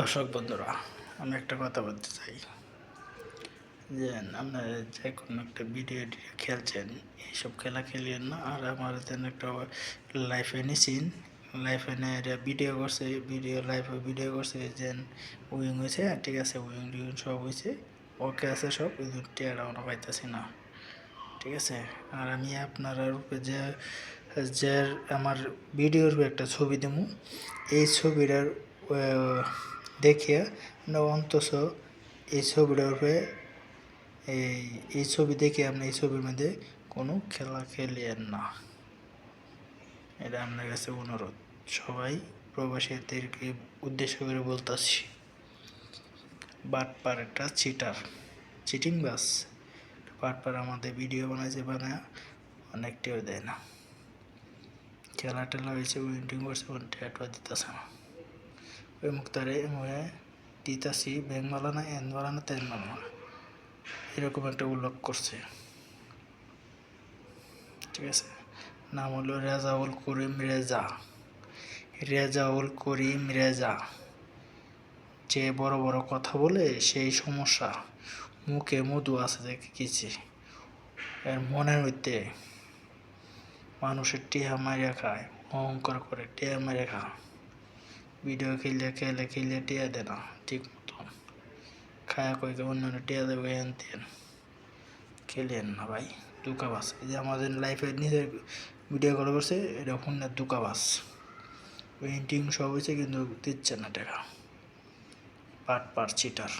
দর্শক বন্ধুরা, আমি একটা কথা বলতে চাই যে আপনারা যে কোনো একটা ভিডিও খেলছেন, এইসব খেলা খেলিয়েন না। আর আমার যেন একটা লাইফে নিয়েছেন, লাইফে নিয়ে ভিডিও করছে, লাইফে ভিডিও করছে যে উইং হয়েছে, ঠিক আছে, উইং সব হয়েছে, ওকে আছে সব, কিন্তু টিয়াটা আমরা পাইতেছি না, ঠিক আছে। আর আমি আপনারা রূপে যে যে আমার ভিডিওর একটা ছবি দেবো, এই ছবিটার দেখিয়া না অন্তত এই ছবিটার উপরে এই ছবি দেখে আপনি এই ছবির মধ্যে কোনো খেলা খেলিয়েন না, এটা আপনার কাছে অনুরোধ। সবাই প্রবাসীদেরকে উদ্দেশ্য করে বলতেছি, বাটপার একটা চিটিং বাস বাটপার আমাদের ভিডিও বানায় অনেক টের দেয় না, খেলা টেলা হয়েছে, উইন্টিং করছে, টেটও দিতেছে না। ওই মুক্তারে দিতাছি ব্যাংকওয়ালা না এনওয়ালা না তেনওয়ালা না, এরকম একটা উল্লেখ করছে, ঠিক আছে। নাম হলো রেজাউল করিম রেজা। যে বড় বড় কথা বলে সেই সমস্যা, মুখে মধু আছে দেখে কিছু, এর মনের মধ্যে মানুষের টিহা মারিয়া খায়, অহংকার করে টিহা মারিয়া খায়, ভিডিও খেলে টিয়া দেয় না ঠিক মতন, খায়া কয়েকে অন্যান্য টিয়া দেবে এনতেন, খেলেন না ভাই, দুকাবাস। এই যে আমাদের লাইফের নিজের ভিডিও কল করছে, এটা ফোনের দুকাবাস, পেন্টিং সব হয়েছে কিন্তু দিচ্ছে না টাকা, পাট চিটার।